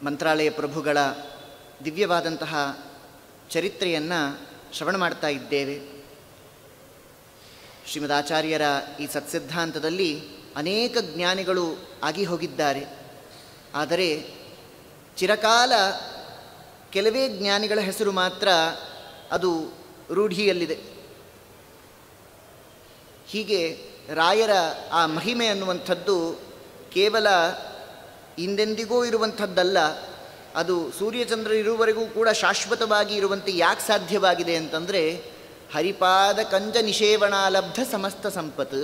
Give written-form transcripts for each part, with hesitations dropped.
ಮಂತ್ರಾಲಯ ಪ್ರಭುಗಳ ದಿವ್ಯವಾದಂತಹ ಚರಿತ್ರೆಯನ್ನು ಶ್ರವಣ ಮಾಡ್ತಾ ಇದ್ದೇವೆ. ಶ್ರೀಮದಾಚಾರ್ಯರ ಈ ಸತ್ಸಿದ್ಧಾಂತದಲ್ಲಿ ಅನೇಕ ಜ್ಞಾನಿಗಳು ಆಗಿ ಹೋಗಿದ್ದಾರೆ. ಆದರೆ ಚಿರಕಾಲ ಕೆಲವೇ ಜ್ಞಾನಿಗಳ ಹೆಸರು ಮಾತ್ರ ಅದು ರೂಢಿಯಲ್ಲಿದೆ. ಹೀಗೆ ರಾಯರ ಆ ಮಹಿಮೆ ಅನ್ನುವಂಥದ್ದು ಕೇವಲ ಹಿಂದೆಂದಿಗೂ ಇರುವಂಥದ್ದಲ್ಲ, ಅದು ಸೂರ್ಯಚಂದ್ರ ಇರುವವರೆಗೂ ಕೂಡ ಶಾಶ್ವತವಾಗಿ ಇರುವಂತೆ ಯಾಕೆ ಸಾಧ್ಯವಾಗಿದೆ ಅಂತಂದರೆ ಹರಿಪಾದ ಕಂಜ ನಿಷೇವಣಾಲಬ್ಧ ಸಮಸ್ತ ಸಂಪತ್ತು.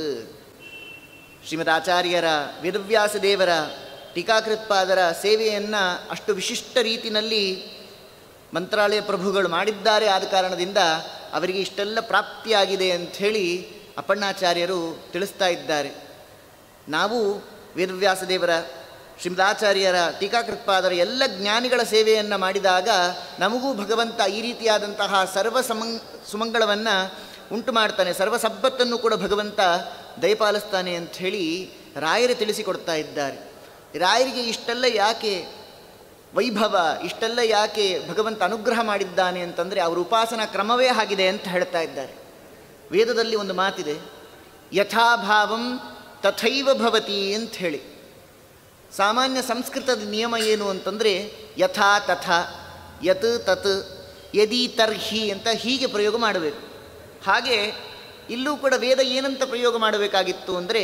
ಶ್ರೀಮದಾಚಾರ್ಯರ ವೇದವ್ಯಾಸ ದೇವರ ಟೀಕಾಕೃತ್ಪಾದರ ಸೇವೆಯನ್ನು ಅಷ್ಟು ವಿಶಿಷ್ಟ ರೀತಿಯಲ್ಲಿ ಮಂತ್ರಾಲಯ ಪ್ರಭುಗಳು ಮಾಡಿದ್ದಾರೆ. ಆದ ಕಾರಣದಿಂದ ಅವರಿಗೆ ಇಷ್ಟೆಲ್ಲ ಪ್ರಾಪ್ತಿಯಾಗಿದೆ ಅಂಥೇಳಿ ಅಪ್ಪಣ್ಣಾಚಾರ್ಯರು ತಿಳಿಸ್ತಾ ಇದ್ದಾರೆ. ನಾವು ವೇದವ್ಯಾಸ ದೇವರ ಶ್ರೀಮದಾಚಾರ್ಯರ ಟೀಕಾಕೃತ್ಪಾದರ ಎಲ್ಲ ಜ್ಞಾನಿಗಳ ಸೇವೆಯನ್ನು ಮಾಡಿದಾಗ ನಮಗೂ ಭಗವಂತ ಈ ರೀತಿಯಾದಂತಹ ಸುಮಂಗಳವನ್ನು ಉಂಟು ಮಾಡ್ತಾನೆ, ಸರ್ವ ಸಂಪತ್ತನ್ನು ಕೂಡ ಭಗವಂತ ದಯಪಾಲಿಸ್ತಾನೆ ಅಂಥೇಳಿ ರಾಯರು ತಿಳಿಸಿಕೊಡ್ತಾ ಇದ್ದಾರೆ. ರಾಯರಿಗೆ ಇಷ್ಟೆಲ್ಲ ಯಾಕೆ ವೈಭವ, ಇಷ್ಟೆಲ್ಲ ಯಾಕೆ ಭಗವಂತ ಅನುಗ್ರಹ ಮಾಡಿದ್ದಾನೆ ಅಂತಂದರೆ ಅವರ ಉಪಾಸನಾ ಕ್ರಮವೇ ಆಗಿದೆ ಅಂತ ಹೇಳ್ತಾ ಇದ್ದಾರೆ. ವೇದದಲ್ಲಿ ಒಂದು ಮಾತಿದೆ, ಯಥಾಭಾವಂ ತಥೈವ ಭವತಿ ಅಂಥೇಳಿ. ಸಾಮಾನ್ಯ ಸಂಸ್ಕೃತದ ನಿಯಮ ಏನು ಅಂತಂದರೆ ಯಥಾ ತಥಾ, ಯತ್ ತತ್, ಯದಿ ತರ್ಹಿ ಅಂತ ಹೀಗೆ ಪ್ರಯೋಗ ಮಾಡಬೇಕು. ಹಾಗೆ ಇಲ್ಲೂ ಕೂಡ ವೇದ ಏನಂತ ಪ್ರಯೋಗ ಮಾಡಬೇಕಾಗಿತ್ತು ಅಂದರೆ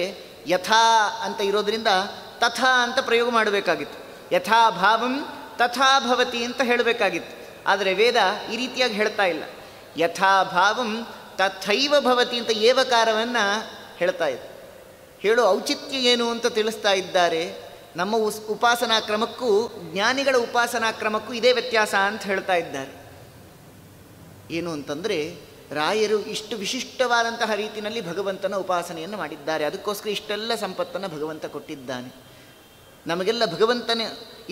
ಯಥಾ ಅಂತ ಇರೋದರಿಂದ ತಥಾ ಅಂತ ಪ್ರಯೋಗ ಮಾಡಬೇಕಾಗಿತ್ತು. ಯಥಾ ಭಾವಂ ತಥಾ ಭವತಿ ಅಂತ ಹೇಳಬೇಕಾಗಿತ್ತು. ಆದರೆ ವೇದ ಈ ರೀತಿಯಾಗಿ ಹೇಳ್ತಾ ಇಲ್ಲ, ಯಥಾ ಭಾವಂ ತಥೈವ ಭವತಿ ಅಂತ ಏವಕಾರವನ್ನು ಹೇಳ್ತಾ ಇದೆ. ಹೇಳೋ ಔಚಿತ್ಯ ಏನು ಅಂತ ತಿಳಿಸ್ತಾ ಇದ್ದಾರೆ. ನಮ್ಮ ಉಪಾಸನಾ ಕ್ರಮಕ್ಕೂ ಜ್ಞಾನಿಗಳ ಉಪಾಸನಾ ಕ್ರಮಕ್ಕೂ ಇದೇ ವ್ಯತ್ಯಾಸ ಅಂತ ಹೇಳ್ತಾ ಇದ್ದಾರೆ. ಏನು ಅಂತಂದರೆ ರಾಯರು ಇಷ್ಟು ವಿಶಿಷ್ಟವಾದಂತಹ ರೀತಿಯಲ್ಲಿ ಭಗವಂತನ ಉಪಾಸನೆಯನ್ನು ಮಾಡಿದ್ದಾರೆ. ಅದಕ್ಕೋಸ್ಕರ ಇಷ್ಟೆಲ್ಲ ಸಂಪತ್ತನ್ನು ಭಗವಂತ ಕೊಟ್ಟಿದ್ದಾನೆ. ನಮಗೆಲ್ಲ ಭಗವಂತನೇ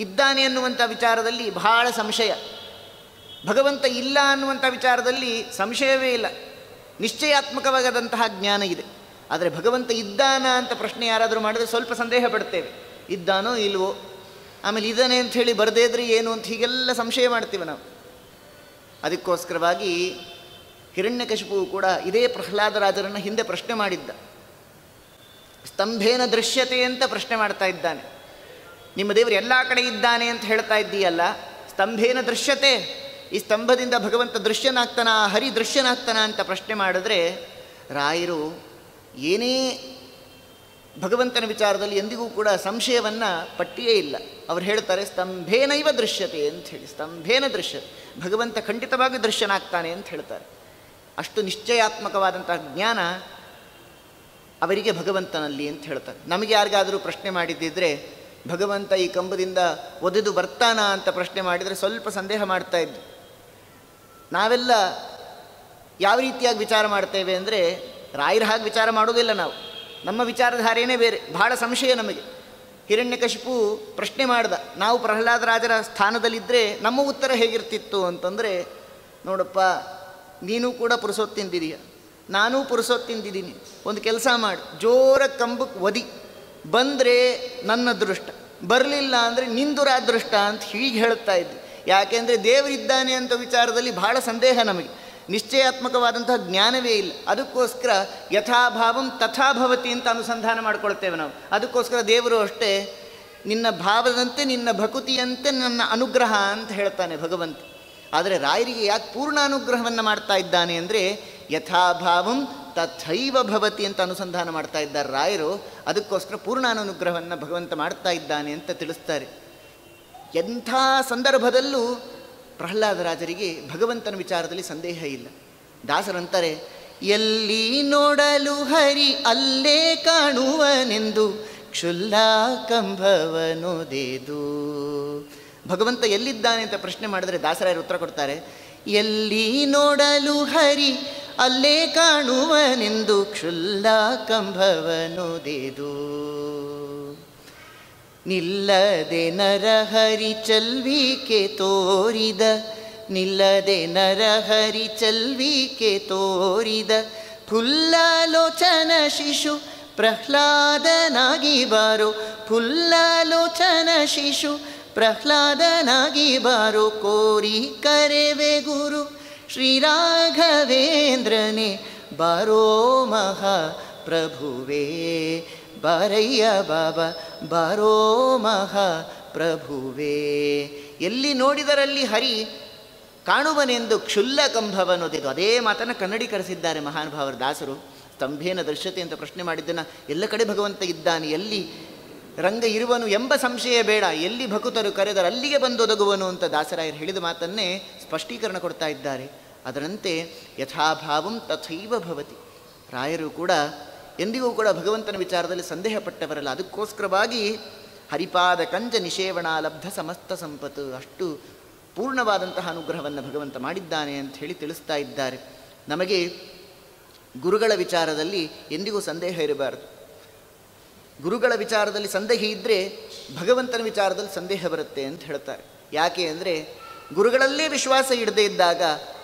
ಇದ್ದಾನೆ ಅನ್ನುವಂಥ ವಿಚಾರದಲ್ಲಿ ಬಹಳ ಸಂಶಯ, ಭಗವಂತ ಇಲ್ಲ ಅನ್ನುವಂಥ ವಿಚಾರದಲ್ಲಿ ಸಂಶಯವೇ ಇಲ್ಲ, ನಿಶ್ಚಯಾತ್ಮಕವಾದಂತಹ ಜ್ಞಾನ ಇದೆ. ಆದರೆ ಭಗವಂತ ಇದ್ದಾನ ಅಂತ ಪ್ರಶ್ನೆ ಯಾರಾದರೂ ಮಾಡಿದ್ರೆ ಸ್ವಲ್ಪ ಸಂದೇಹ ಪಡ್ತೇವೆ, ಇದ್ದಾನೋ ಇಲ್ವೋ, ಆಮೇಲೆ ಇದ್ದಾನೆ ಅಂಥೇಳಿ ಬರದೇ ಇದ್ರೆ ಏನು ಅಂತ ಹೀಗೆಲ್ಲ ಸಂಶಯ ಮಾಡ್ತೀವಿ ನಾವು. ಅದಕ್ಕೋಸ್ಕರವಾಗಿ ಹಿರಣ್ಯಕಶಿಪು ಕೂಡ ಇದೇ ಪ್ರಹ್ಲಾದರಾಜರನ್ನು ಹಿಂದೆ ಪ್ರಶ್ನೆ ಮಾಡಿದ್ದ. ಸ್ತಂಭೇನ ದೃಶ್ಯತೆ ಅಂತ ಪ್ರಶ್ನೆ ಮಾಡ್ತಾ ಇದ್ದಾನೆ. ನಿಮ್ಮ ದೇವರು ಎಲ್ಲ ಕಡೆ ಇದ್ದಾನೆ ಅಂತ ಹೇಳ್ತಾ ಇದ್ದೀಯಲ್ಲ, ಸ್ತಂಭೇನ ದೃಶ್ಯತೆ, ಈ ಸ್ತಂಭದಿಂದ ಭಗವಂತ ದೃಶ್ಯನಾಗ್ತಾನ, ಹರಿ ದೃಶ್ಯನಾಗ್ತಾನ ಅಂತ ಪ್ರಶ್ನೆ ಮಾಡಿದ್ರೆ ರಾಯರು ಏನೇ ಭಗವಂತನ ವಿಚಾರದಲ್ಲಿ ಎಂದಿಗೂ ಕೂಡ ಸಂಶಯವನ್ನು ಪಟ್ಟಿಯೇ ಇಲ್ಲ. ಅವ್ರು ಹೇಳ್ತಾರೆ ಸ್ತಂಭೇನೈವ ದೃಶ್ಯತೆ ಅಂತ ಹೇಳಿ, ಸ್ತಂಭೇನ ದೃಶ್ಯತೆ, ಭಗವಂತ ಖಂಡಿತವಾಗಿ ದೃಶ್ಯನಾಗ್ತಾನೆ ಅಂತ ಹೇಳ್ತಾರೆ. ಅಷ್ಟು ನಿಶ್ಚಯಾತ್ಮಕವಾದಂತಹ ಜ್ಞಾನ ಅವರಿಗೆ ಭಗವಂತನಲ್ಲಿ ಅಂತ ಹೇಳ್ತಾರೆ. ನಮಗೆ ಯಾರಿಗಾದರೂ ಪ್ರಶ್ನೆ ಮಾಡಿದ್ದಿದ್ರೆ ಭಗವಂತ ಈ ಕಂಬದಿಂದ ಒದೆದು ಬರ್ತಾನ ಅಂತ ಪ್ರಶ್ನೆ ಮಾಡಿದರೆ ಸ್ವಲ್ಪ ಸಂದೇಹ ಮಾಡ್ತಾ ಇದ್ದು. ನಾವೆಲ್ಲ ಯಾವ ರೀತಿಯಾಗಿ ವಿಚಾರ ಮಾಡ್ತೇವೆ ಅಂದರೆ ರಾಯರ ಹಾಗೆ ವಿಚಾರ ಮಾಡೋದಿಲ್ಲ ನಾವು, ನಮ್ಮ ವಿಚಾರಧಾರೆಯೇ ಬೇರೆ, ಬಹಳ ಸಂಶಯ ನಮಗೆ. ಹಿರಣ್ಯಕಶಿಪು ಪ್ರಶ್ನೆ ಮಾಡ್ದ, ನಾವು ಪ್ರಹ್ಲಾದರಾಜರ ಸ್ಥಾನದಲ್ಲಿದ್ದರೆ ನಮ್ಮ ಉತ್ತರ ಹೇಗಿರ್ತಿತ್ತು ಅಂತಂದರೆ, ನೋಡಪ್ಪ ನೀನು ಕೂಡ ಪುರುಸೊತ್ತು ತಿಂದಿದೀಯ, ನಾನೂ ಪುರುಸೊತ್ತು ತಿಂದಿದ್ದೀನಿ, ಒಂದು ಕೆಲಸ ಮಾಡಿ ಜೋರ ಕಂಬಕ್ಕೆ ಒದಿ, ಬಂದರೆ ನನ್ನ ಅದೃಷ್ಟ, ಬರಲಿಲ್ಲ ಅಂದರೆ ನಿಂದುರಾದೃಷ್ಟ ಅಂತ ಹೀಗೆ ಹೇಳ್ತಾ ಇದ್ವಿ. ಯಾಕೆಂದರೆ ದೇವರಿದ್ದಾನೆ ಅಂತ ವಿಚಾರದಲ್ಲಿ ಬಹಳ ಸಂದೇಹ ನಮಗೆ, ನಿಶ್ಚಯಾತ್ಮಕವಾದಂತಹ ಜ್ಞಾನವೇ ಇಲ್ಲ. ಅದಕ್ಕೋಸ್ಕರ ಯಥಾಭಾವಂ ತಥಾಭವತಿ ಅಂತ ಅನುಸಂಧಾನ ಮಾಡ್ಕೊಳ್ತೇವೆ ನಾವು. ಅದಕ್ಕೋಸ್ಕರ ದೇವರು ಅಷ್ಟೇ ನಿನ್ನ ಭಾವದಂತೆ ನಿನ್ನ ಭಕುತಿಯಂತೆ ನನ್ನ ಅನುಗ್ರಹ ಅಂತ ಹೇಳ್ತಾನೆ ಭಗವಂತ. ಆದರೆ ರಾಯರಿಗೆ ಯಾಕೆ ಪೂರ್ಣ ಅನುಗ್ರಹವನ್ನು ಮಾಡ್ತಾ ಇದ್ದಾನೆ ಅಂದರೆ ಯಥಾಭಾವಂ ತಥೈವ ಭವತಿ ಅಂತ ಅನುಸಂಧಾನ ಮಾಡ್ತಾ ಇದ್ದಾರೆ ರಾಯರು. ಅದಕ್ಕೋಸ್ಕರ ಪೂರ್ಣ ಅನುಗ್ರಹವನ್ನು ಭಗವಂತ ಮಾಡ್ತಾ ಇದ್ದಾನೆ ಅಂತ ತಿಳಿಸ್ತಾರೆ. ಎಂಥ ಸಂದರ್ಭದಲ್ಲೂ ಪ್ರಹ್ಲಾದರಾಜರಿಗೆ ಭಗವಂತನ ವಿಚಾರದಲ್ಲಿ ಸಂದೇಹ ಇಲ್ಲ. ದಾಸರಂತಾರೆ, ಎಲ್ಲಿ ನೋಡಲು ಹರಿ ಅಲ್ಲೇ ಕಾಣುವನೆಂದು ಕ್ಷುಲ್ಲಾ ಕಂಭವನೊದೆದು. ಭಗವಂತ ಎಲ್ಲಿದ್ದಾನೆ ಅಂತ ಪ್ರಶ್ನೆ ಮಾಡಿದರೆ ದಾಸರಾಯರು ಉತ್ತರ ಕೊಡ್ತಾರೆ, ಎಲ್ಲಿ ನೋಡಲು ಹರಿ ಅಲ್ಲೇ ಕಾಣುವನೆಂದು ಕ್ಷುಲ್ಲಾ ಕಂಭವನೊದೆದು. ನಿಲ್ಲದೆ ನರಹರಿ ಚಲ್ವಿಕೆ ತೋರಿದ, ನಿಲ್ಲದೆ ನರಹರಿ ಚಲ್ವಿಕೆ ತೋರಿದ, ಫುಲ್ಲಲೋಚನ ಶಿಶು ಪ್ರಹ್ಲಾದನಾಗಿ ಬಾರೋ, ಫುಲ್ಲಲೋಚನ ಶಿಶು ಪ್ರಹ್ಲಾದನಾಗಿ ಬಾರೋ ಕೋರಿ ಕರೆವೆ ಗುರು. ಶ್ರೀರಾಘವೇಂದ್ರನೇ ಬಾರೋ ಮಹಾ ಪ್ರಭುವೇ, ಬಾರಯ್ಯ ಬಾಬಾ ಬಾರೋ ಮಹಾ ಪ್ರಭುವೇ. ಎಲ್ಲಿ ನೋಡಿದರಲ್ಲಿ ಹರಿ ಕಾಣುವನೆಂದು ಕ್ಷುಲ್ಲಕಂಭವನ್ನೋದಿದು. ಅದೇ ಮಾತನ್ನು ಕನ್ನಡೀಕರಿಸಿದ್ದಾರೆ ಮಹಾನುಭಾವರು ದಾಸರು. ಸ್ತಂಭೇನ ದೃಶ್ಯತೆ ಅಂತ ಪ್ರಶ್ನೆ ಮಾಡಿದ್ದನ್ನು ಎಲ್ಲ ಕಡೆ ಭಗವಂತ ಇದ್ದಾನೆ, ಎಲ್ಲಿ ರಂಗ ಇರುವನು ಎಂಬ ಸಂಶಯ ಬೇಡ, ಎಲ್ಲಿ ಭಕುತರು ಕರೆದರು ಅಲ್ಲಿಗೆ ಬಂದೊದಗುವನು ಅಂತ ದಾಸರಾಯರು ಹೇಳಿದ ಮಾತನ್ನೇ ಸ್ಪಷ್ಟೀಕರಣ ಕೊಡ್ತಾ ಇದ್ದಾರೆ. ಅದರಂತೆ ಯಥಾಭಾವಂ ತಥೈವ ಭವತಿ. ರಾಯರು ಕೂಡ ಎಂದಿಗೂ ಕೂಡ ಭಗವಂತನ ವಿಚಾರದಲ್ಲಿ ಸಂದೇಹ ಪಟ್ಟವರಲ್ಲ. ಅದಕ್ಕೋಸ್ಕರವಾಗಿ ಹರಿಪಾದ ಕಂಜ ನಿಷೇವಣ ಲಬ್ಧ ಸಮಸ್ತ ಸಂಪತ್ತು, ಅಷ್ಟು ಪೂರ್ಣವಾದಂತಹ ಅನುಗ್ರಹವನ್ನು ಭಗವಂತ ಮಾಡಿದ್ದಾನೆ ಅಂತ ಹೇಳಿ ತಿಳಿಸ್ತಾ ಇದ್ದಾರೆ. ನಮಗೆ ಗುರುಗಳ ವಿಚಾರದಲ್ಲಿ ಎಂದಿಗೂ ಸಂದೇಹ ಇರಬಾರದು. ಗುರುಗಳ ವಿಚಾರದಲ್ಲಿ ಸಂದೇಹ ಇದ್ದರೆ ಭಗವಂತನ ವಿಚಾರದಲ್ಲಿ ಸಂದೇಹ ಬರುತ್ತೆ ಅಂತ ಹೇಳ್ತಾರೆ. ಯಾಕೆ ಅಂದರೆ ಗುರುಗಳಲ್ಲೇ ವಿಶ್ವಾಸ ಇಡದೇ ಇದ್ದಾಗ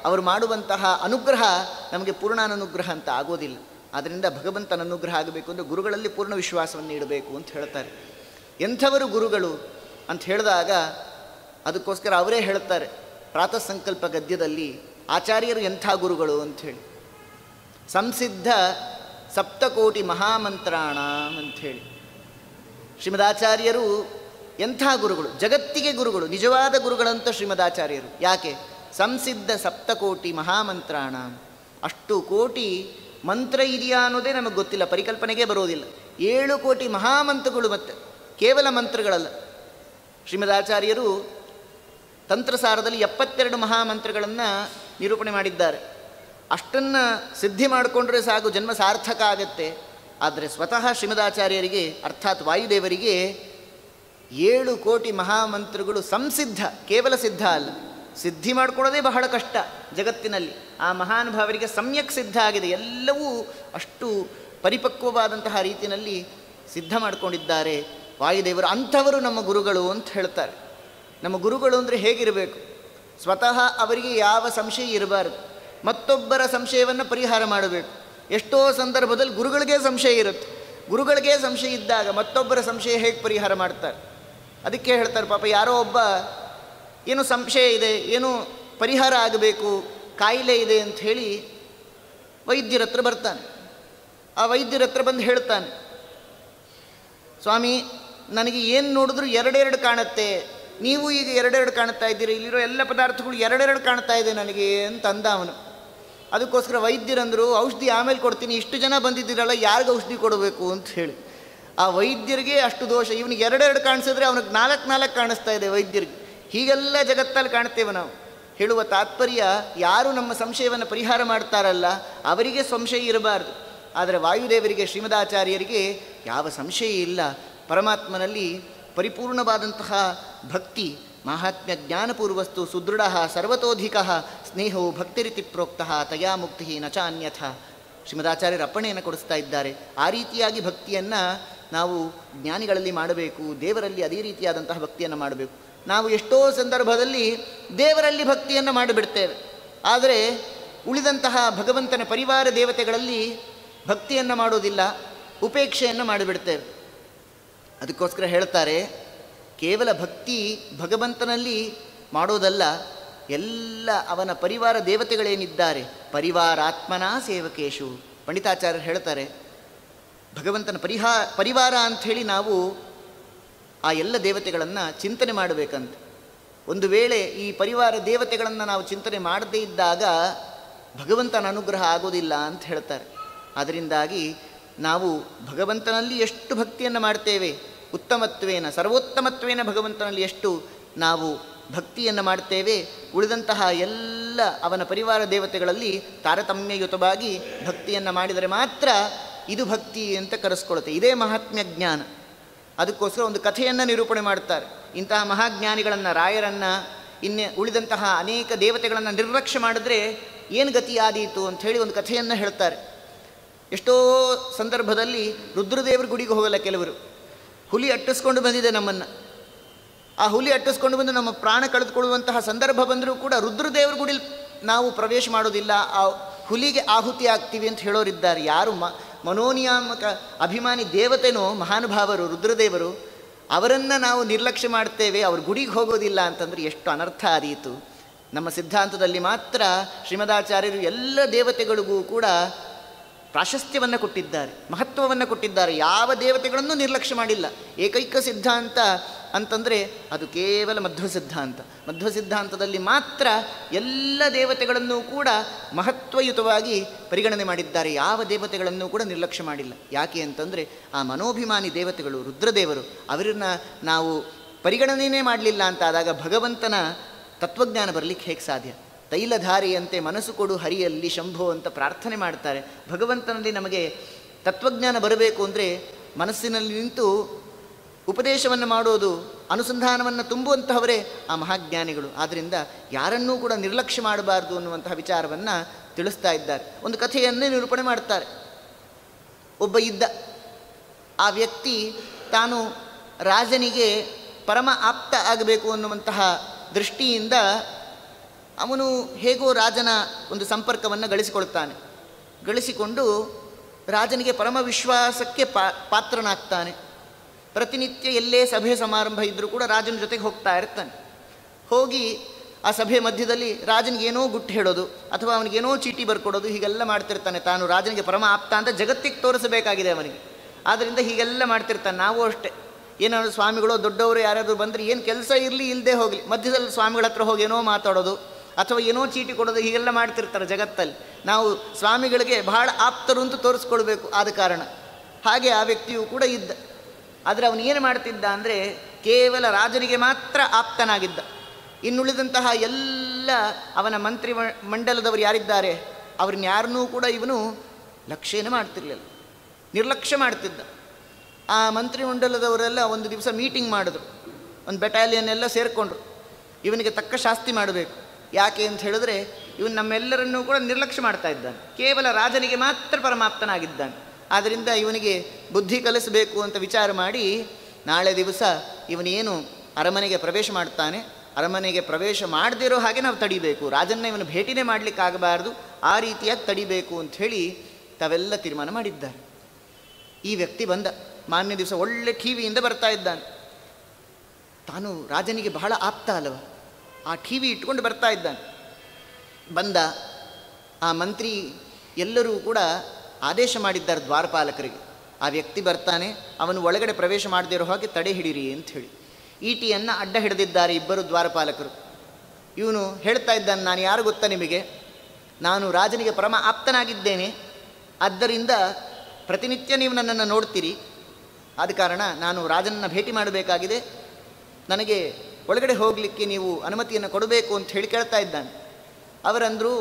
ಅವರು ಮಾಡುವಂತಹ ಅನುಗ್ರಹ ನಮಗೆ ಪೂರ್ಣಾನುಗ್ರಹ ಅಂತ ಆಗೋದಿಲ್ಲ. ಆದ್ದರಿಂದ ಭಗವಂತನ ಅನುಗ್ರಹ ಆಗಬೇಕು ಅಂದರೆ ಗುರುಗಳಲ್ಲಿ ಪೂರ್ಣ ವಿಶ್ವಾಸವನ್ನು ಇಡಬೇಕು ಅಂತ ಹೇಳ್ತಾರೆ. ಎಂಥವರು ಗುರುಗಳು ಅಂತ ಹೇಳಿದಾಗ ಅದಕ್ಕೋಸ್ಕರ ಅವರೇ ಹೇಳ್ತಾರೆ ಪ್ರಾತಃ ಸಂಕಲ್ಪ ಗದ್ಯದಲ್ಲಿ, ಆಚಾರ್ಯರು ಎಂಥ ಗುರುಗಳು ಅಂಥೇಳಿ. ಸಂಸಿದ್ಧ ಸಪ್ತಕೋಟಿ ಮಹಾಮಂತ್ರಾಣ ಅಂಥೇಳಿ ಶ್ರೀಮದಾಚಾರ್ಯರು ಎಂಥ ಗುರುಗಳು, ಜಗತ್ತಿಗೆ ಗುರುಗಳು, ನಿಜವಾದ ಗುರುಗಳಂತ ಶ್ರೀಮದಾಚಾರ್ಯರು. ಯಾಕೆ? ಸಂಸಿದ್ಧ ಸಪ್ತಕೋಟಿ ಮಹಾಮಂತ್ರಾಣ, ಅಷ್ಟು ಕೋಟಿ ಮಂತ್ರ ಇದೆಯಾ ಅನ್ನೋದೇ ನಮಗೆ ಗೊತ್ತಿಲ್ಲ, ಪರಿಕಲ್ಪನೆಗೆ ಬರೋದಿಲ್ಲ. 7 ಕೋಟಿ ಮಹಾಮಂತ್ರಗಳು, ಮತ್ತು ಕೇವಲ ಮಂತ್ರಗಳಲ್ಲ. ಶ್ರೀಮದಾಚಾರ್ಯರು ತಂತ್ರಸಾರದಲ್ಲಿ 72 ಮಹಾಮಂತ್ರಗಳನ್ನು ನಿರೂಪಣೆ ಮಾಡಿದ್ದಾರೆ. ಅಷ್ಟನ್ನು ಸಿದ್ಧಿ ಮಾಡಿಕೊಂಡ್ರೆ ಸಾಕು, ಜನ್ಮ ಸಾರ್ಥಕ ಆಗತ್ತೆ. ಆದರೆ ಸ್ವತಃ ಶ್ರೀಮದಾಚಾರ್ಯರಿಗೆ ಅರ್ಥಾತ್ ವಾಯುದೇವರಿಗೆ 7 ಕೋಟಿ ಮಹಾಮಂತ್ರಗಳು ಸಂಸಿದ್ಧ, ಕೇವಲ ಸಿದ್ಧ ಅಲ್ಲ, ಸಿದ್ಧಿ ಮಾಡ್ಕೊಳ್ಳೋದೇ ಬಹಳ ಕಷ್ಟ ಜಗತ್ತಿನಲ್ಲಿ. ಆ ಮಹಾನುಭಾವರಿಗೆ ಸಮ್ಯಕ್ ಸಿದ್ಧ ಆಗಿದೆ, ಎಲ್ಲವೂ ಅಷ್ಟು ಪರಿಪಕ್ವವಾದಂತಹ ರೀತಿಯಲ್ಲಿ ಸಿದ್ಧ ಮಾಡಿಕೊಂಡಿದ್ದಾರೆ ವಾಯುದೇವರು. ಅಂಥವರು ನಮ್ಮ ಗುರುಗಳು ಅಂತ ಹೇಳ್ತಾರೆ. ನಮ್ಮ ಗುರುಗಳು ಅಂದರೆ ಹೇಗಿರಬೇಕು? ಸ್ವತಃ ಅವರಿಗೆ ಯಾವ ಸಂಶಯ ಇರಬಾರದು, ಮತ್ತೊಬ್ಬರ ಸಂಶಯವನ್ನು ಪರಿಹಾರ ಮಾಡಬೇಕು. ಎಷ್ಟೋ ಸಂದರ್ಭದಲ್ಲಿ ಗುರುಗಳಿಗೆ ಸಂಶಯ ಇರುತ್ತೆ. ಗುರುಗಳಿಗೆ ಸಂಶಯ ಇದ್ದಾಗ ಮತ್ತೊಬ್ಬರ ಸಂಶಯ ಹೇಗೆ ಪರಿಹಾರ ಮಾಡ್ತಾರೆ? ಅದಕ್ಕೆ ಹೇಳ್ತಾರೆ, ಪಾಪ ಯಾರೋ ಒಬ್ಬ ಏನು ಸಂಶಯ ಇದೆ, ಏನು ಪರಿಹಾರ ಆಗಬೇಕು, ಕಾಯಿಲೆ ಇದೆ ಅಂಥೇಳಿ ವೈದ್ಯರ ಹತ್ರ ಬರ್ತಾನೆ. ಆ ವೈದ್ಯರ ಹತ್ರ ಬಂದು ಹೇಳ್ತಾನೆ, ಸ್ವಾಮಿ ನನಗೆ ಏನು ನೋಡಿದ್ರು 2 ಕಾಣುತ್ತೆ, ನೀವು ಈಗ 2 ಕಾಣ್ತಾ ಇದ್ದೀರಿ, ಇಲ್ಲಿರೋ ಎಲ್ಲ ಪದಾರ್ಥಗಳು 2 ಕಾಣ್ತಾ ಇದೆ ನನಗೆ ಅಂತ ಅಂದ ಅವನು. ಅದಕ್ಕೋಸ್ಕರ ವೈದ್ಯರಂದರು, ಔಷಧಿ ಆಮೇಲೆ ಕೊಡ್ತೀನಿ, ಇಷ್ಟು ಜನ ಬಂದಿದ್ದೀರಲ್ಲ ಯಾರಿಗೆ ಔಷಧಿ ಕೊಡಬೇಕು ಅಂತ ಹೇಳಿ. ಆ ವೈದ್ಯರಿಗೆ ಅಷ್ಟು ದೋಷ, ಇವನಿಗೆ 2 ಕಾಣಿಸಿದ್ರೆ ಅವನಿಗೆ 4 ಕಾಣಿಸ್ತಾ ಇದೆ ವೈದ್ಯರಿಗೆ. ಹೀಗೆಲ್ಲ ಜಗತ್ತಲ್ಲಿ ಕಾಣ್ತೇವೆ ನಾವು. ಹೇಳುವ ತಾತ್ಪರ್ಯ, ಯಾರು ನಮ್ಮ ಸಂಶಯವನ್ನು ಪರಿಹಾರ ಮಾಡ್ತಾರಲ್ಲ ಅವರಿಗೆ ಸಂಶಯ ಇರಬಾರ್ದು. ಆದರೆ ವಾಯುದೇವರಿಗೆ, ಶ್ರೀಮದಾಚಾರ್ಯರಿಗೆ ಯಾವ ಸಂಶಯ ಇಲ್ಲ. ಪರಮಾತ್ಮನಲ್ಲಿ ಪರಿಪೂರ್ಣವಾದಂತಹ ಭಕ್ತಿ, ಮಾಹಾತ್ಮ್ಯ ಜ್ಞಾನಪೂರ್ವಸ್ತು ಸುದೃಢ ಸರ್ವತೋಧಿಕ ಸ್ನೇಹವು ಭಕ್ತಿರಿತಿ ಪ್ರೋಕ್ತ ತಯಾ ಮುಕ್ತಿ ನ ಚ ಅನ್ಯಥ. ಶ್ರೀಮದಾಚಾರ್ಯರ ಅಪ್ಪಣೆಯನ್ನು ಕೊಡಿಸ್ತಾ ಇದ್ದಾರೆ. ಆ ರೀತಿಯಾಗಿ ಭಕ್ತಿಯನ್ನು ನಾವು ಜ್ಞಾನಿಗಳಲ್ಲಿ ಮಾಡಬೇಕು, ದೇವರಲ್ಲಿ ಅದೇ ರೀತಿಯಾದಂತಹ ಭಕ್ತಿಯನ್ನು ಮಾಡಬೇಕು. ನಾವು ಎಷ್ಟೋ ಸಂದರ್ಭದಲ್ಲಿ ದೇವರಲ್ಲಿ ಭಕ್ತಿಯನ್ನು ಮಾಡಿಬಿಡ್ತೇವೆ, ಆದರೆ ಉಳಿದಂತಹ ಭಗವಂತನ ಪರಿವಾರ ದೇವತೆಗಳಲ್ಲಿ ಭಕ್ತಿಯನ್ನು ಮಾಡೋದಿಲ್ಲ, ಉಪೇಕ್ಷೆಯನ್ನು ಮಾಡಿಬಿಡ್ತೇವೆ. ಅದಕ್ಕೋಸ್ಕರ ಹೇಳ್ತಾರೆ, ಕೇವಲ ಭಕ್ತಿ ಭಗವಂತನಲ್ಲಿ ಮಾಡೋದಲ್ಲ, ಎಲ್ಲ ಅವನ ಪರಿವಾರ ದೇವತೆಗಳೇನಿದ್ದಾರೆ ಪರಿವಾರಾತ್ಮನ ಸೇವಕೇಶು. ಪಂಡಿತಾಚಾರ್ಯರು ಹೇಳ್ತಾರೆ, ಭಗವಂತನ ಪರಿವಾರ ಅಂಥೇಳಿ ನಾವು ಆ ಎಲ್ಲ ದೇವತೆಗಳನ್ನು ಚಿಂತನೆ ಮಾಡಬೇಕಂತ. ಒಂದು ವೇಳೆ ಈ ಪರಿವಾರ ದೇವತೆಗಳನ್ನು ನಾವು ಚಿಂತನೆ ಮಾಡದೇ ಇದ್ದಾಗ ಭಗವಂತನ ಅನುಗ್ರಹ ಆಗೋದಿಲ್ಲ ಅಂತ ಹೇಳ್ತಾರೆ. ಅದರಿಂದಾಗಿ ನಾವು ಭಗವಂತನಲ್ಲಿ ಎಷ್ಟು ಭಕ್ತಿಯನ್ನು ಮಾಡ್ತೇವೆ, ಉತ್ತಮತ್ವೇನ ಸರ್ವೋತ್ತಮತ್ವೇನ ಭಗವಂತನಲ್ಲಿ ಎಷ್ಟು ನಾವು ಭಕ್ತಿಯನ್ನು ಮಾಡ್ತೇವೆ, ಉಳಿದಂತಹ ಎಲ್ಲ ಅವನ ಪರಿವಾರ ದೇವತೆಗಳಲ್ಲಿ ತಾರತಮ್ಯಯುತವಾಗಿ ಭಕ್ತಿಯನ್ನು ಮಾಡಿದರೆ ಮಾತ್ರ ಇದು ಭಕ್ತಿ ಅಂತ ಕರೆಸ್ಕೊಳುತ್ತೆ. ಇದೇ ಮಹಾತ್ಮ್ಯ ಜ್ಞಾನ. ಅದಕ್ಕೋಸ್ಕರ ಒಂದು ಕಥೆಯನ್ನು ನಿರೂಪಣೆ ಮಾಡ್ತಾರೆ. ಇಂತಹ ಮಹಾಜ್ಞಾನಿಗಳನ್ನು, ರಾಯರನ್ನು, ಉಳಿದಂತಹ ಅನೇಕ ದೇವತೆಗಳನ್ನು ನಿರ್ಲಕ್ಷ್ಯ ಮಾಡಿದ್ರೆ ಏನು ಗತಿಯಾದೀತು ಅಂಥೇಳಿ ಒಂದು ಕಥೆಯನ್ನು ಹೇಳ್ತಾರೆ. ಎಷ್ಟೋ ಸಂದರ್ಭದಲ್ಲಿ ರುದ್ರದೇವರ ಗುಡಿಗೆ ಹೋಗಲ್ಲ ಕೆಲವರು. ಹುಲಿ ಅಟ್ಟಿಸ್ಕೊಂಡು ಬಂದಿದೆ ನಮ್ಮನ್ನು. ಆ ಹುಲಿ ಅಟ್ಟಿಸ್ಕೊಂಡು ಬಂದು ನಮ್ಮ ಪ್ರಾಣ ಕಳೆದುಕೊಳ್ಳುವಂತಹ ಸಂದರ್ಭ ಬಂದರೂ ಕೂಡ ರುದ್ರದೇವರ ಗುಡಿಲಿ ನಾವು ಪ್ರವೇಶ ಮಾಡೋದಿಲ್ಲ, ಆ ಹುಲಿಗೆ ಆಹುತಿ ಆಗ್ತೀವಿ ಅಂತ ಹೇಳೋರಿದ್ದಾರೆ. ಯಾರು ಮನೋನಿಯಾಮಕ ಅಭಿಮಾನಿ ದೇವತೆನೋ ಮಹಾನುಭಾವರು ರುದ್ರದೇವರು, ಅವರನ್ನು ನಾವು ನಿರ್ಲಕ್ಷ್ಯ ಮಾಡ್ತೇವೆ, ಅವ್ರ ಗುಡಿಗೆ ಹೋಗೋದಿಲ್ಲ ಅಂತಂದರೆ ಎಷ್ಟು ಅನರ್ಥ ಆದೀತು. ನಮ್ಮ ಸಿದ್ಧಾಂತದಲ್ಲಿ ಮಾತ್ರ ಶ್ರೀಮದಾಚಾರ್ಯರು ಎಲ್ಲ ದೇವತೆಗಳಿಗೂ ಕೂಡ ಪ್ರಾಶಸ್ತ್ಯವನ್ನು ಕೊಟ್ಟಿದ್ದಾರೆ, ಮಹತ್ವವನ್ನು ಕೊಟ್ಟಿದ್ದಾರೆ. ಯಾವ ದೇವತೆಗಳನ್ನು ನಿರ್ಲಕ್ಷ್ಯ ಮಾಡಿಲ್ಲ. ಏಕೈಕ ಸಿದ್ಧಾಂತ ಅಂತಂದರೆ ಅದು ಕೇವಲ ಮಧ್ವ ಸಿದ್ಧಾಂತ. ಮಧ್ವ ಸಿದ್ಧಾಂತದಲ್ಲಿ ಮಾತ್ರ ಎಲ್ಲ ದೇವತೆಗಳನ್ನು ಕೂಡ ಮಹತ್ವಯುತವಾಗಿ ಪರಿಗಣನೆ ಮಾಡಿದ್ದಾರೆ. ಯಾವ ದೇವತೆಗಳನ್ನು ಕೂಡ ನಿರ್ಲಕ್ಷ್ಯ ಮಾಡಿಲ್ಲ. ಯಾಕೆ ಅಂತಂದರೆ ಆ ಮನೋಭಿಮಾನಿ ದೇವತೆಗಳು ರುದ್ರದೇವರು, ಅವರನ್ನು ನಾವು ಪರಿಗಣನೆಯೇ ಮಾಡಲಿಲ್ಲ ಅಂತಾದಾಗ ಭಗವಂತನ ತತ್ವಜ್ಞಾನ ಬರಲಿಕ್ಕೆ ಹೇಗೆ ಸಾಧ್ಯ? ತೈಲಧಾರಿಯಂತೆ ಮನಸ್ಸು ಕೊಡು ಹರಿಯಲ್ಲಿ ಶಂಭೋ ಅಂತ ಪ್ರಾರ್ಥನೆ ಮಾಡ್ತಾರೆ. ಭಗವಂತನಲ್ಲಿ ನಮಗೆ ತತ್ವಜ್ಞಾನ ಬರಬೇಕು ಅಂದರೆ ಮನಸ್ಸಿನಲ್ಲಿ ನಿಂತು ಉಪದೇಶವನ್ನು ಮಾಡೋದು, ಅನುಸಂಧಾನವನ್ನು ತುಂಬುವಂತಹವರೇ ಆ ಮಹಾಜ್ಞಾನಿಗಳು. ಆದ್ದರಿಂದ ಯಾರನ್ನೂ ಕೂಡ ನಿರ್ಲಕ್ಷ್ಯ ಮಾಡಬಾರ್ದು ಅನ್ನುವಂತಹ ವಿಚಾರವನ್ನು ತಿಳಿಸ್ತಾ ಇದ್ದಾರೆ. ಒಂದು ಕಥೆಯನ್ನೇ ನಿರೂಪಣೆ ಮಾಡ್ತಾರೆ. ಒಬ್ಬ ಇದ್ದ, ಆ ವ್ಯಕ್ತಿ ತಾನು ರಾಜನಿಗೆ ಪರಮ ಆಪ್ತ ಆಗಬೇಕು ಅನ್ನುವಂತಹ ದೃಷ್ಟಿಯಿಂದ ಅವನು ಹೇಗೋ ರಾಜನ ಒಂದು ಸಂಪರ್ಕವನ್ನು ಗಳಿಸಿಕೊಳ್ತಾನೆ. ಗಳಿಸಿಕೊಂಡು ರಾಜನಿಗೆ ಪರಮ ವಿಶ್ವಾಸಕ್ಕೆ ಪಾತ್ರನಾಗ್ತಾನೆ. ಪ್ರತಿನಿತ್ಯ ಎಲ್ಲೇ ಸಭೆ ಸಮಾರಂಭ ಇದ್ದರೂ ಕೂಡ ರಾಜನ ಜೊತೆಗೆ ಹೋಗ್ತಾ ಇರ್ತಾನೆ. ಹೋಗಿ ಆ ಸಭೆ ಮಧ್ಯದಲ್ಲಿ ರಾಜನಿಗೇನೋ ಗುಟ್ಟು ಹೇಳೋದು ಅಥವಾ ಅವನಿಗೇನೋ ಚೀಟಿ ಬರ್ಕೊಡೋದು, ಹೀಗೆಲ್ಲ ಮಾಡ್ತಿರ್ತಾನೆ. ತಾನು ರಾಜನಿಗೆ ಪರಮ ಆಪ್ತ ಅಂತ ಜಗತ್ತಿಗೆ ತೋರಿಸಬೇಕಾಗಿದೆ ಅವನಿಗೆ. ಆದ್ದರಿಂದ ಹೀಗೆಲ್ಲ ಮಾಡ್ತಿರ್ತಾನೆ. ನಾವು ಅಷ್ಟೇ, ಏನಾದ್ರು ಸ್ವಾಮಿಗಳು ದೊಡ್ಡವರು ಯಾರಾದರೂ ಬಂದರೆ ಏನು ಕೆಲಸ ಇರಲಿ ಇಲ್ಲದೆ ಹೋಗಲಿ ಮಧ್ಯದಲ್ಲಿ ಸ್ವಾಮಿಗಳ ಹತ್ರ ಹೋಗಿ ಏನೋ ಮಾತಾಡೋದು ಅಥವಾ ಏನೋ ಚೀಟಿ ಕೊಡೋದು, ಹೀಗೆಲ್ಲ ಮಾಡ್ತಿರ್ತಾರೆ ಜಗತ್ತಲ್ಲಿ. ನಾವು ಸ್ವಾಮಿಗಳಿಗೆ ಬಹಳ ಆಪ್ತರು ಅಂತ ತೋರಿಸ್ಕೊಳ್ಬೇಕು ಆದ ಕಾರಣ. ಹಾಗೆ ಆ ವ್ಯಕ್ತಿಯು ಕೂಡ ಇದ್ದ. ಆದರೆ ಅವನು ಏನು ಮಾಡ್ತಿದ್ದ ಅಂದರೆ ಕೇವಲ ರಾಜನಿಗೆ ಮಾತ್ರ ಆಪ್ತನಾಗಿದ್ದ. ಇನ್ನುಳಿದಂತಹ ಎಲ್ಲ ಅವನ ಮಂತ್ರಿ ಮಂಡಲದವರು ಯಾರಿದ್ದಾರೆ ಅವ್ರನ್ನ ಯಾರನ್ನೂ ಕೂಡ ಇವನು ಲಕ್ಷ್ಯನೇ ಮಾಡ್ತಿರ್ಲಿಲ್ಲ, ನಿರ್ಲಕ್ಷ್ಯ ಮಾಡ್ತಿದ್ದ. ಆ ಮಂತ್ರಿಮಂಡಲದವರೆಲ್ಲ ಒಂದು ದಿವಸ ಮೀಟಿಂಗ್ ಮಾಡಿದ್ರು. ಒಂದು ಬೆಟಾಲಿಯನ್ ಎಲ್ಲ ಸೇರಿಕೊಂಡ್ರು. ಇವನಿಗೆ ತಕ್ಕ ಶಾಸ್ತಿ ಮಾಡಬೇಕು. ಯಾಕೆ ಅಂತ ಹೇಳಿದ್ರೆ ಇವನು ನಮ್ಮೆಲ್ಲರನ್ನೂ ಕೂಡ ನಿರ್ಲಕ್ಷ್ಯ ಮಾಡ್ತಾ ಇದ್ದಾನೆ, ಕೇವಲ ರಾಜನಿಗೆ ಮಾತ್ರ ಪರಮಾಪ್ತನಾಗಿದ್ದಾನೆ. ಆದ್ದರಿಂದ ಇವನಿಗೆ ಬುದ್ಧಿ ಕಲಿಸಬೇಕು ಅಂತ ವಿಚಾರ ಮಾಡಿ ನಾಳೆ ದಿವಸ ಇವನೇನು ಅರಮನೆಗೆ ಪ್ರವೇಶ ಮಾಡ್ತಾನೆ, ಅರಮನೆಗೆ ಪ್ರವೇಶ ಮಾಡದಿರೋ ಹಾಗೆ ನಾವು ತಡಿಬೇಕು, ರಾಜನ್ನ ಇವನು ಭೇಟಿನೇ ಮಾಡಲಿಕ್ಕಾಗಬಾರ್ದು, ಆ ರೀತಿಯಾಗಿ ತಡಿಬೇಕು ಅಂಥೇಳಿ ತಾವೆಲ್ಲ ತೀರ್ಮಾನ ಮಾಡಿದ್ದಾರೆ. ಈ ವ್ಯಕ್ತಿ ಬಂದ ಮಾನ್ಯ ದಿವಸ ಒಳ್ಳೆ ಟಿವಿಯಿಂದ ಬರ್ತಾ ಇದ್ದಾನೆ. ತಾನು ರಾಜನಿಗೆ ಬಹಳ ಆಪ್ತ ಅಲ್ಲವ, ಆ ಟಿವಿ ಇಟ್ಕೊಂಡು ಬರ್ತಾ ಇದ್ದಾನೆ. ಬಂದ ಆ ಮಂತ್ರಿ ಎಲ್ಲರೂ ಕೂಡ ಆದೇಶ ಮಾಡಿದ್ದಾರೆ ದ್ವಾರಪಾಲಕರಿಗೆ, ಆ ವ್ಯಕ್ತಿ ಬರ್ತಾನೆ, ಅವನು ಒಳಗಡೆ ಪ್ರವೇಶ ಮಾಡದೇ ಇರೋ ಹಾಗೆ ತಡೆ ಹಿಡೀರಿ ಅಂಥೇಳಿ. ಈಟಿಯನ್ನು ಅಡ್ಡ ಹಿಡಿದಿದ್ದಾರೆ ಇಬ್ಬರು ದ್ವಾರಪಾಲಕರು. ಇವನು ಹೇಳ್ತಾ ಇದ್ದಾನೆ, ನಾನು ಯಾರು ಗೊತ್ತಾ ನಿಮಗೆ, ನಾನು ರಾಜನಿಗೆ ಪರಮ ಆಪ್ತನಾಗಿದ್ದೇನೆ, ಆದ್ದರಿಂದ ಪ್ರತಿನಿತ್ಯ ನೀವು ನನ್ನನ್ನು ನೋಡ್ತೀರಿ, ಆದ ಕಾರಣ ನಾನು ರಾಜನನ್ನು ಭೇಟಿ ಮಾಡಬೇಕಾಗಿದೆ, ನನಗೆ ಒಳಗಡೆ ಹೋಗಲಿಕ್ಕೆ ನೀವು ಅನುಮತಿಯನ್ನು ಕೊಡಬೇಕು ಅಂತ ಹೇಳಿ ಕೇಳ್ತಾ ಇದ್ದಾನೆ. ಅವರಂದರು,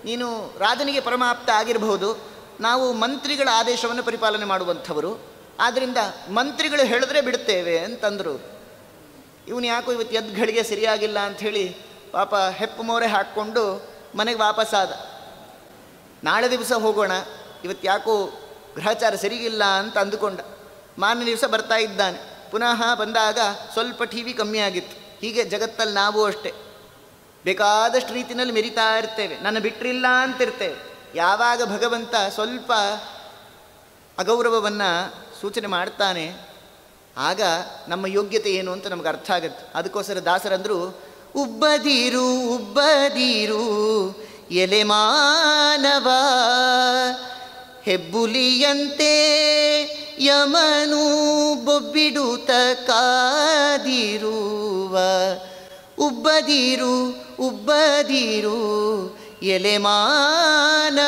ನೀನು ರಾಜನಿಗೆ ಪರಮ ಆಪ್ತ ಆಗಿರಬಹುದು, ನಾವು ಮಂತ್ರಿಗಳ ಆದೇಶವನ್ನು ಪರಿಪಾಲನೆ ಮಾಡುವಂಥವರು, ಆದ್ದರಿಂದ ಮಂತ್ರಿಗಳು ಹೇಳಿದ್ರೆ ಬಿಡ್ತೇವೆ ಅಂತಂದರು. ಇವನು ಯಾಕೋ ಇವತ್ತು ಎದ್ಗಳಿಗೆ ಸರಿಯಾಗಿಲ್ಲ ಅಂಥೇಳಿ ಪಾಪ ಹೆಪ್ಪು ಮೋರೆ ಹಾಕ್ಕೊಂಡು ಮನೆಗೆ ವಾಪಸ್ಸಾದ. ನಾಳೆ ದಿವಸ ಹೋಗೋಣ, ಇವತ್ತು ಯಾಕೋ ಗ್ರಹಚಾರ ಸರಿಗಿಲ್ಲ ಅಂತ ಅಂದುಕೊಂಡ. ಮಾರನೇ ದಿವಸ ಬರ್ತಾ ಇದ್ದಾನೆ. ಪುನಃ ಬಂದಾಗ ಸ್ವಲ್ಪ ಟಿವಿ ಕಮ್ಮಿ ಆಗಿತ್ತು. ಹೀಗೆ ಜಗತ್ತಲ್ಲಿ ನಾವು ಅಷ್ಟೇ ಬೇಕಾದಷ್ಟು ರೀತಿಯಲ್ಲಿ ಮೆರಿತಾ ಇರ್ತೇವೆ, ನನ್ನ ಬಿಟ್ಟರಿಲ್ಲ ಅಂತಿರ್ತೇವೆ. ಯಾವಾಗ ಭಗವಂತ ಸ್ವಲ್ಪ ಅಗೌರವವನ್ನು ಸೂಚನೆ ಮಾಡ್ತಾನೆ ಆಗ ನಮ್ಮ ಯೋಗ್ಯತೆ ಏನು ಅಂತ ನಮಗೆ ಅರ್ಥ ಆಗುತ್ತೆ. ಅದಕ್ಕೋಸ್ಕರ ದಾಸರಂದರು, ಉಬ್ಬದಿರು ಉಬ್ಬದಿರು ಎಲೆ ಮಾನವ, ಹೆಬ್ಬುಲಿಯಂತೆ ಯಮನು ಬೊಬ್ಬಿಡುತ್ತ ಕಾದಿರುವ, ಉಬ್ಬದಿರು ಉಬ್ಬದಿರು ಎಲೆ ಮಾನವ,